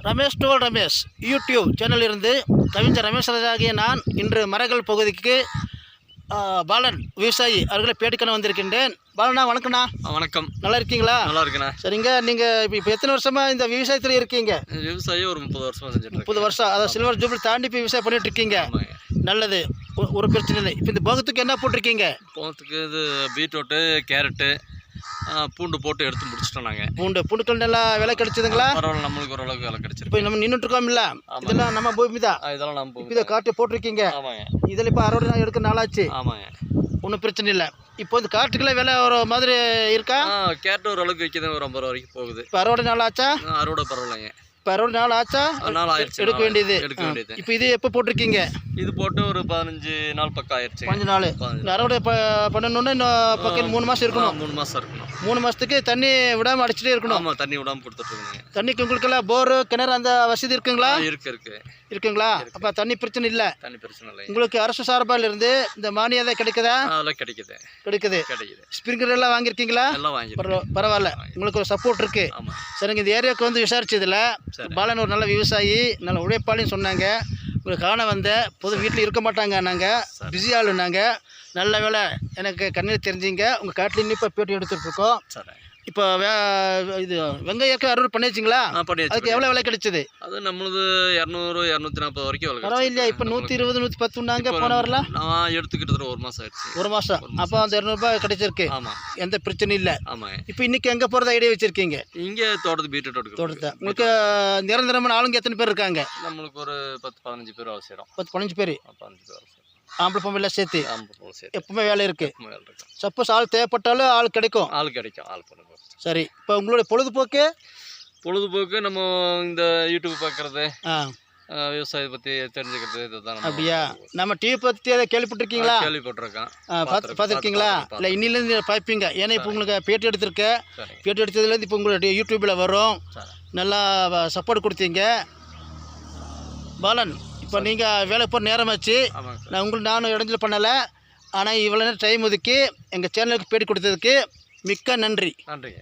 Ramesh toll Ramesh YouTube சேனலிலிருந்து கவிஞர் ரமேஷ் ராஜாகிய நான் இன்று மரங்கள் பகுதிக்கு பாலன் விவசாயி அவர்களை பேட்டிக்கான வந்திருக்கின்றேன். பாலண்ணா வணக்கண்ணா. வணக்கம். நல்லா இருக்கீங்களா? நல்லா இருக்குண்ணா. சரிங்க, நீங்கள் இப்போ எத்தனை வருஷமாக இந்த விவசாயத்தில் இருக்கீங்க? விவசாயம் ஒரு 30 வருஷமாக செஞ்சுட்டு 30 வருஷம், அதாவது சில்வர் ஜூபிலி தாண்டி இப்போ விவசாயம் பண்ணிட்டு இருக்கீங்க. நல்லது, ஒரு பிரச்சனை இல்லை. இப்போ இந்த போகத்துக்கு என்ன போட்டிருக்கீங்க? போகத்துக்கு இது பீட்ரூட்டு, கேரட்டு, பூண்டு போட்டு எடுத்து முடிச்சிட்டோம். நாங்கள் பூண்டுக்கள் நல்லா விலை கிடைச்சதுங்களா? பரவாயில்ல, நம்மளுக்கு ஓரளவுக்கு விலை கிடைச்சிருக்கு. இப்போ நம்ம நின்றுட்டு இருக்கோம் இல்லை, இதெல்லாம் நம்ம பூமி தான். இதெல்லாம் நம்ம இதை காட்டு போட்டிருக்கீங்க. ஆமாங்க. இதில் இப்போ அறுவடை நாள் எடுக்க நாளாச்சு. ஆமாங்க. ஒன்றும் பிரச்சனை இல்லை. இப்போ இந்த காட்டுக்குள்ள விலை ஒரு மாதிரி இருக்கா? கேரட்டு ஓரளவுக்கு விற்கிது, ஒரு 50 ரூபா வரைக்கும் போகுது. இப்போ அறுவடை நாள் ஆச்சா? அறுவடை பரவாயில்லைங்க. இப்போ அறுவடை நாள் ஆச்சா? நாள் ஆயிடுச்சு. எடுக்க வேண்டியது. இப்போ இது எப்போ போட்டிருக்கீங்க? இது போட்டு ஒரு 15 நாள் பக்கம் ஆயிடுச்சு. 15 நாள். இந்த அறுவடை பண்ணணுன்னா இன்னும் பக்கம் 3 மாதம் இருக்கணும். 3 மாதம் இருக்கணும். 3 மாதத்துக்கு தண்ணி விடாமல் அடிச்சுட்டே இருக்கணும். ஆமாம், தண்ணி விடாமல் கொடுத்துட்ருக்குங்க. தண்ணிக்கு உங்களுக்கெல்லாம் போரு, கிணறு அந்த வசதி இருக்குங்களா? இருக்குங்களா? அப்போ தண்ணி பிரச்சனை இல்லை. தண்ணி பிரச்சனை இல்லை. உங்களுக்கு அரசு சார்பால் இருந்து இந்த மானியம் தான் கிடைக்குதா? அதெல்லாம் கிடைக்குது. ஸ்ப்ரிங்கர் எல்லாம் வாங்கியிருக்கீங்களா? எல்லாம் வாங்கி. பரவாயில்ல, உங்களுக்கு ஒரு சப்போர்ட் இருக்கு. சரிங்க, இந்த ஏரியாவுக்கு வந்து விசாரிச்சதில் பாலன் ஒரு நல்ல விவசாயி, நல்ல உழைப்பாளின்னு சொன்னாங்க. உங்களை காண வந்த பொது வீட்டில் இருக்க மாட்டாங்க, நாங்கள் பிஸி ஆளு. நாங்கள் நல்ல வேலை எனக்கு கண்ணில் தெரிஞ்சிங்க. உங்கள் காட்டில் இன்னும் இப்போ பேட்டி எடுத்துகிட்டு இருக்கோம். இப்போ இது வெங்காயம் அறுவடை பண்ணியாச்சுங்களா? அதுக்கு எவ்வளோ விலை கிடைச்சது? அது நம்மளது 200 240 வரைக்கும் பரவாயில்லையா? இப்போ 120 110 உண்டாங்க. போன வரலாம் நான் எடுத்துக்கிட்டு 1 மாதம் ஆயிடுச்சு. 1 மாதம். அப்போ அந்த 200 ரூபாய் கிடைச்சிருக்கு. ஆமாம், எந்த பிரச்சனையும் இல்லை. ஆமாம். இப்போ இன்னைக்கு எங்கே போகிறதா ஐடியா வச்சுருக்கீங்க? இங்கே தோட்டத்து பீட்ரூட் தோட்டத்தை. உங்களுக்கு நிரந்தரமான ஆளுங்க எத்தனை பேர் இருக்காங்க? நம்மளுக்கு ஒரு 10-15 பேர் அவசியம். 10-15 பேர். 15 பேர் ஆம்பளை பொம்பளை சேர்த்து எப்பவுமே வேலை இருக்கு. சப்போஸ் ஆள் தேவைப்பட்டாலும் ஆள் கிடைக்கும். சரி, இப்போ உங்களுடைய பொழுதுபோக்கு நம்ம இந்த யூடியூப் பார்க்கறது, விவசாயத்தை பற்றி தெரிஞ்சுக்கிறது, இதுதான். அப்படியா? நம்ம டிவி பற்றி அதை கேள்விப்பட்டிருக்கீங்களா? கேள்விப்பட்டிருக்கேன். பார்த்துருக்கீங்களா? இல்லை இன்னிலேருந்து பார்ப்பீங்க. ஏன்னா இப்போ உங்களுக்கு பேட்டி எடுத்திருக்கேன். பேட்டி எடுத்ததுலேருந்து இப்போ உங்களுடைய யூடியூப்பில் வரும். நல்லா சப்போர்ட் கொடுத்தீங்க பாலன். இப்போ நீங்கள் வேலை போகிற நேரமாச்சு. நானும் இடைஞ்சல் பண்ணலை. ஆனால் இவ்வளோ நேரம் டைம் ஒதுக்கி எங்கள் சேனலுக்கு பேட்டி கொடுத்ததுக்கு மிக்க நன்றி. நன்றிங்க.